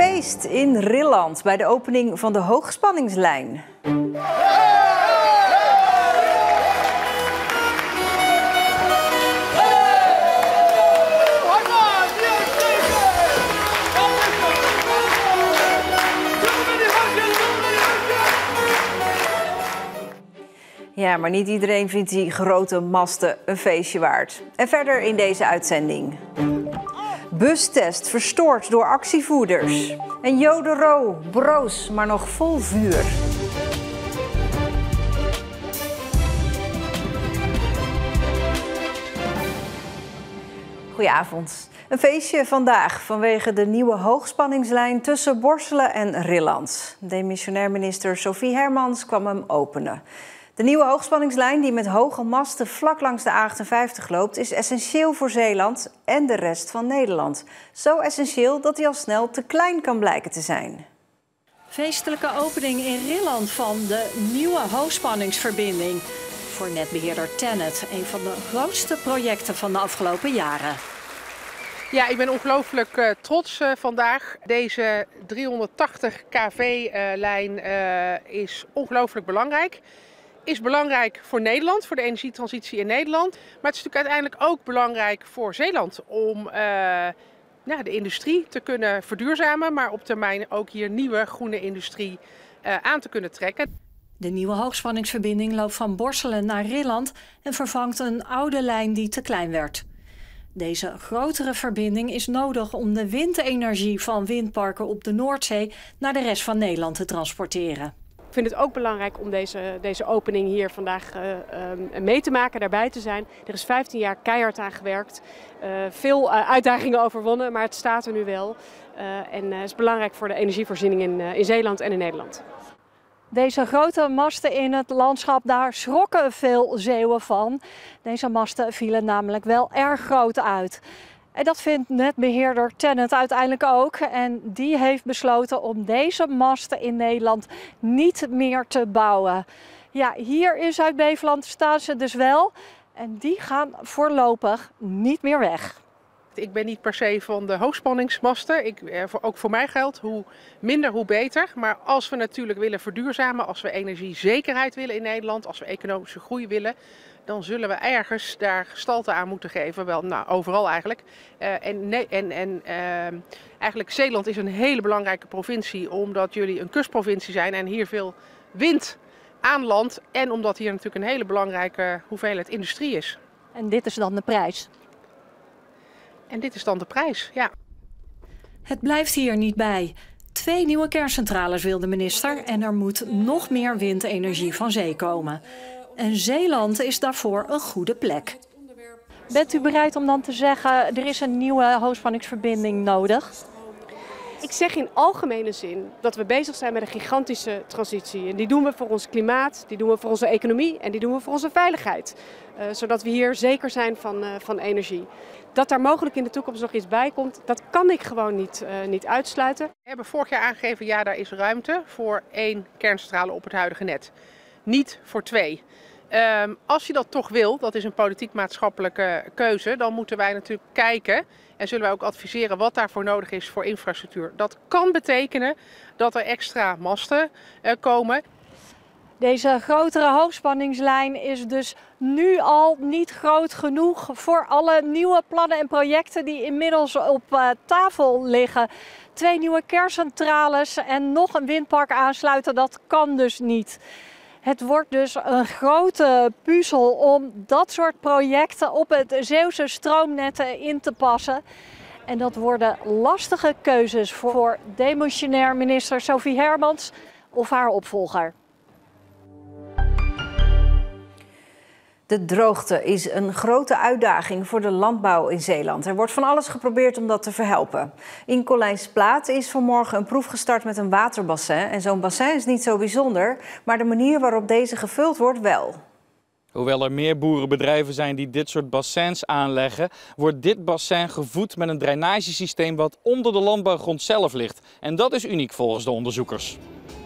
feest in Rilland bij de opening van de hoogspanningslijn. Ja, maar niet iedereen vindt die grote masten een feestje waard. En verder in deze uitzending. Bustest verstoord door actievoerders. En Jodero broos, maar nog vol vuur. Goedenavond. Een feestje vandaag vanwege de nieuwe hoogspanningslijn tussen Borselen en Rilland. Demissionair minister Sophie Hermans kwam hem openen. De nieuwe hoogspanningslijn die met hoge masten vlak langs de A58 loopt is essentieel voor Zeeland en de rest van Nederland. Zo essentieel dat hij al snel te klein kan blijken te zijn. Feestelijke opening in Rilland van de nieuwe hoogspanningsverbinding. Voor netbeheerder TenneT, een van de grootste projecten van de afgelopen jaren. Ja, ik ben ongelooflijk trots vandaag. Deze 380 kV-lijn is ongelooflijk belangrijk. Is belangrijk voor Nederland, voor de energietransitie in Nederland. Maar het is natuurlijk uiteindelijk ook belangrijk voor Zeeland om de industrie te kunnen verduurzamen, maar op termijn ook hier nieuwe groene industrie aan te kunnen trekken. De nieuwe hoogspanningsverbinding loopt van Borselen naar Rilland en vervangt een oude lijn die te klein werd. Deze grotere verbinding is nodig om de windenergie van windparken op de Noordzee naar de rest van Nederland te transporteren. Ik vind het ook belangrijk om deze opening hier vandaag mee te maken, daarbij te zijn. Er is 15 jaar keihard aan gewerkt, veel uitdagingen overwonnen, maar het staat er nu wel. En het is belangrijk voor de energievoorziening in Zeeland en in Nederland. Deze grote masten in het landschap, daar schrokken veel Zeeuwen van. Deze masten vielen namelijk wel erg groot uit. En dat vindt netbeheerder TenneT uiteindelijk ook. En die heeft besloten om deze masten in Nederland niet meer te bouwen. Ja, hier in Zuid-Beveland staan ze dus wel. En die gaan voorlopig niet meer weg. Ik ben niet per se van de hoogspanningsmasten. Ook voor mij geldt, hoe minder hoe beter. Maar als we natuurlijk willen verduurzamen, als we energiezekerheid willen in Nederland, als we economische groei willen, dan zullen we ergens daar gestalte aan moeten geven. Wel, overal eigenlijk. Eigenlijk Zeeland is een hele belangrijke provincie, omdat jullie een kustprovincie zijn en hier veel wind aan land. En omdat hier natuurlijk een hele belangrijke hoeveelheid industrie is. En dit is dan de prijs? En dit is dan de prijs, ja. Het blijft hier niet bij. 2 nieuwe kerncentrales wil de minister en er moet nog meer windenergie van zee komen. En Zeeland is daarvoor een goede plek. Bent u bereid om dan te zeggen, er is een nieuwe hoogspanningsverbinding nodig? Ik zeg in algemene zin dat we bezig zijn met een gigantische transitie. En die doen we voor ons klimaat, die doen we voor onze economie en die doen we voor onze veiligheid. Zodat we hier zeker zijn van energie. Dat daar mogelijk in de toekomst nog iets bij komt, dat kan ik gewoon niet uitsluiten. We hebben vorig jaar aangegeven, ja, daar is ruimte voor 1 kerncentrale op het huidige net. Niet voor 2. Als je dat toch wil, dat is een politiek-maatschappelijke keuze, dan moeten wij natuurlijk kijken en zullen wij ook adviseren wat daarvoor nodig is voor infrastructuur. Dat kan betekenen dat er extra masten komen. Deze grotere hoogspanningslijn is dus nu al niet groot genoeg voor alle nieuwe plannen en projecten die inmiddels op tafel liggen. 2 nieuwe kerncentrales en nog een windpark aansluiten, dat kan dus niet. Het wordt dus een grote puzzel om dat soort projecten op het Zeeuwse stroomnet in te passen. En dat worden lastige keuzes voor demissionair minister Sophie Hermans of haar opvolger. De droogte is een grote uitdaging voor de landbouw in Zeeland. Er wordt van alles geprobeerd om dat te verhelpen. In Collijnsplaat is vanmorgen een proef gestart met een waterbassin. En zo'n bassin is niet zo bijzonder, maar de manier waarop deze gevuld wordt wel. Hoewel er meer boerenbedrijven zijn die dit soort bassins aanleggen, wordt dit bassin gevoed met een drainagesysteem wat onder de landbouwgrond zelf ligt. En dat is uniek volgens de onderzoekers.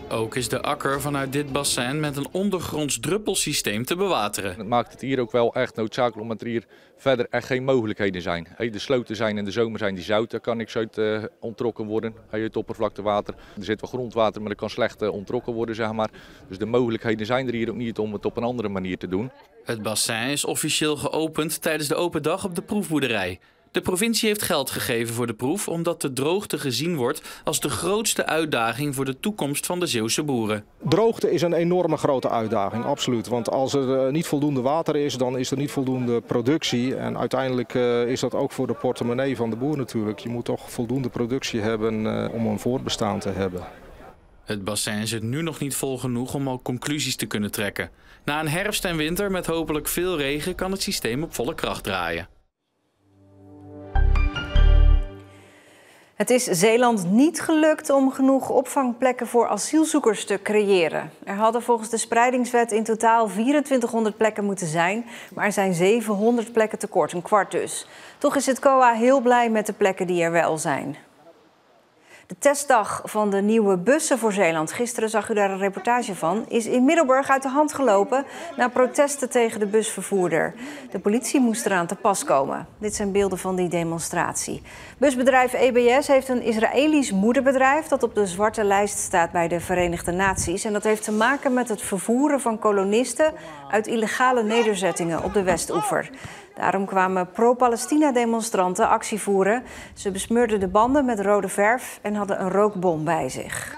Ook is de akker vanuit dit bassin met een ondergronds druppelsysteem te bewateren. Het maakt het hier ook wel echt noodzakelijk omdat er hier verder echt geen mogelijkheden zijn. De sloten zijn in de zomer zijn die zout, daar kan niks uit onttrokken worden. Het oppervlaktewater, er zit wel grondwater, maar dat kan slecht onttrokken worden, zeg maar. Dus de mogelijkheden zijn er hier ook niet om het op een andere manier te doen. Het bassin is officieel geopend tijdens de open dag op de proefboerderij. De provincie heeft geld gegeven voor de proef omdat de droogte gezien wordt als de grootste uitdaging voor de toekomst van de Zeeuwse boeren. Droogte is een enorme grote uitdaging, absoluut. Want als er niet voldoende water is, dan is er niet voldoende productie. En uiteindelijk is dat ook voor de portemonnee van de boer natuurlijk. Je moet toch voldoende productie hebben om een voortbestaan te hebben. Het bassin zit nu nog niet vol genoeg om al conclusies te kunnen trekken. Na een herfst en winter met hopelijk veel regen kan het systeem op volle kracht draaien. Het is Zeeland niet gelukt om genoeg opvangplekken voor asielzoekers te creëren. Er hadden volgens de spreidingswet in totaal 2400 plekken moeten zijn, maar er zijn 700 plekken tekort, een kwart dus. Toch is het COA heel blij met de plekken die er wel zijn. De testdag van de nieuwe bussen voor Zeeland, gisteren zag u daar een reportage van, is in Middelburg uit de hand gelopen na protesten tegen de busvervoerder. De politie moest eraan te pas komen. Dit zijn beelden van die demonstratie. Busbedrijf EBS heeft een Israëlisch moederbedrijf dat op de zwarte lijst staat bij de Verenigde Naties. En dat heeft te maken met het vervoeren van kolonisten uit illegale nederzettingen op de Westoever. Daarom kwamen pro-Palestina-demonstranten actie voeren. Ze besmeurden de banden met rode verf en hadden een rookbom bij zich.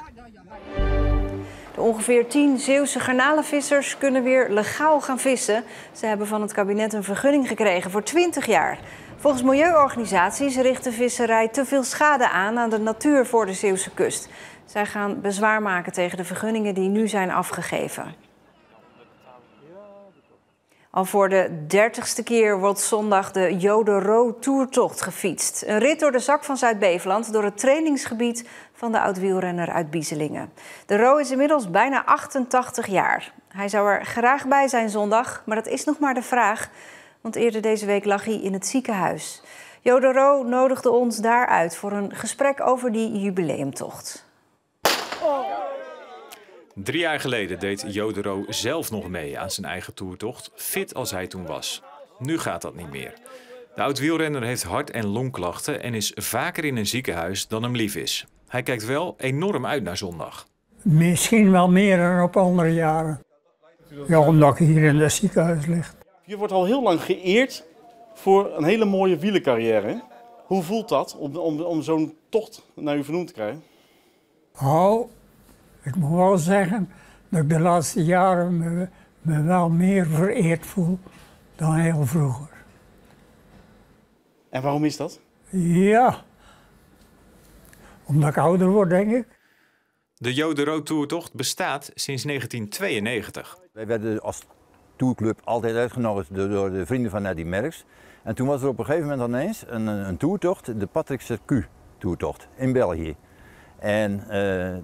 De ongeveer 10 Zeeuwse garnalenvissers kunnen weer legaal gaan vissen. Ze hebben van het kabinet een vergunning gekregen voor 20 jaar. Volgens milieuorganisaties richt de visserij te veel schade aan de natuur voor de Zeeuwse kust. Zij gaan bezwaar maken tegen de vergunningen die nu zijn afgegeven. Al voor de 30ste keer wordt zondag de Jodero-toertocht gefietst. Een rit door de zak van Zuid-Beveland door het trainingsgebied van de oud-wielrenner uit Bieselingen. De Ro is inmiddels bijna 88 jaar. Hij zou er graag bij zijn zondag, maar dat is nog maar de vraag. Want eerder deze week lag hij in het ziekenhuis. Jodero nodigde ons daar uit voor een gesprek over die jubileumtocht. 3 jaar geleden deed Jodero zelf nog mee aan zijn eigen toertocht, fit als hij toen was. Nu gaat dat niet meer. De oud-wielrenner heeft hart- en longklachten en is vaker in een ziekenhuis dan hem lief is. Hij kijkt wel enorm uit naar zondag. Misschien wel meer dan op andere jaren. Ja, omdat ik hier in het ziekenhuis lig. Je wordt al heel lang geëerd voor een hele mooie wielercarrière. Hoe voelt dat om zo'n tocht naar u vernoemd te krijgen? Nou, ik moet wel zeggen dat ik de laatste jaren me wel meer vereerd voel dan heel vroeger. En waarom is dat? Ja, omdat ik ouder word, denk ik. De Jodero-toertocht bestaat sinds 1992. Wij werden als tourclub altijd uitgenodigd door de vrienden van Eddy Merckx. En toen was er op een gegeven moment ineens een toertocht, de Patrick Circuit-toertocht in België. En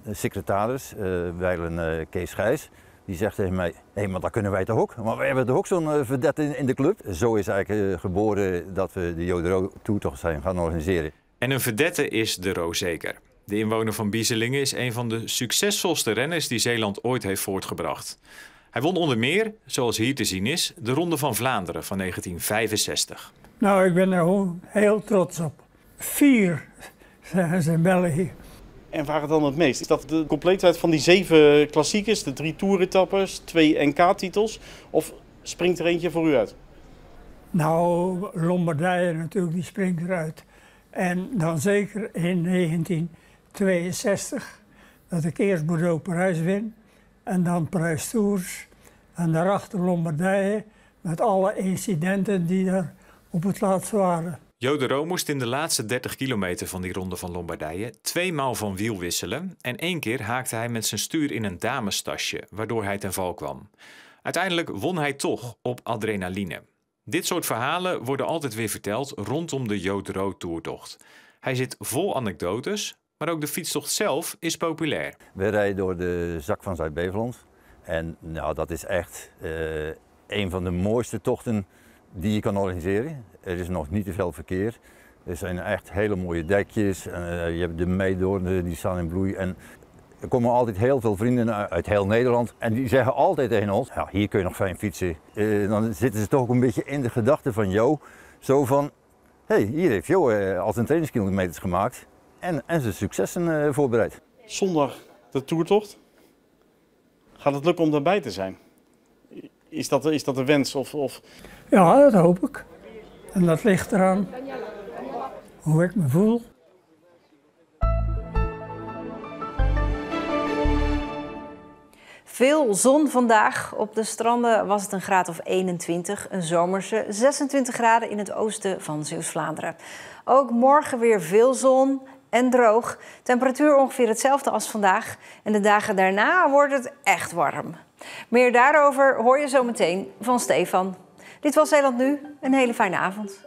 de secretaris, wijlen Kees Gijs, die zegt tegen mij, hé, maar dat kunnen wij toch ook? Maar wij hebben toch ook zo'n vedette in de club? Zo is eigenlijk geboren dat we de Jodero-toertocht zijn gaan organiseren. En een vedette is de Ro zeker. De inwoner van Bieselingen is een van de succesvolste renners die Zeeland ooit heeft voortgebracht. Hij won onder meer, zoals hier te zien is, de Ronde van Vlaanderen van 1965. Nou, ik ben er gewoon heel trots op. 4 zijn ze in België. En waar het dan het meest? Is dat de compleetheid van die 7 klassiekers, de 3 toeretappes, 2 NK-titels? Of springt er eentje voor u uit? Nou, Lombardije natuurlijk, die springt eruit. En dan zeker in 1962, dat ik eerst Bordeaux-Parijs win. En dan Parijs-Tours. En daarachter Lombardije, met alle incidenten die er op het laatst waren. Jodero moest in de laatste 30 kilometer van die Ronde van Lombardije 2 maal van wiel wisselen en 1 keer haakte hij met zijn stuur in een damestasje, waardoor hij ten val kwam. Uiteindelijk won hij toch op adrenaline. Dit soort verhalen worden altijd weer verteld rondom de Jodero-toertocht. Hij zit vol anekdotes, maar ook de fietstocht zelf is populair. We rijden door de zak van Zuid-Beveland en nou, dat is echt een van de mooiste tochten die je kan organiseren. Er is nog niet te veel verkeer. Er zijn echt hele mooie dekjes. Je hebt de meidoornen die staan in bloei. En Er komen altijd heel veel vrienden uit heel Nederland en die zeggen altijd tegen ons, ja, hier kun je nog fijn fietsen. Dan zitten ze toch ook een beetje in de gedachte van Jo, zo van, hé, hier heeft Jo al zijn trainingskilometers gemaakt en zijn successen voorbereid. Zondag de toertocht. Gaat het lukken om daarbij te zijn? Is dat de wens? Of... Ja, dat hoop ik. En dat ligt eraan hoe ik me voel. Veel zon vandaag. Op de stranden was het een graad of 21. Een zomerse 26 graden in het oosten van Zeeuws-Vlaanderen. Ook morgen weer veel zon en droog. Temperatuur ongeveer hetzelfde als vandaag. En de dagen daarna wordt het echt warm. Meer daarover hoor je zo meteen van Stefan. Dit was Zeeland Nu. Een hele fijne avond.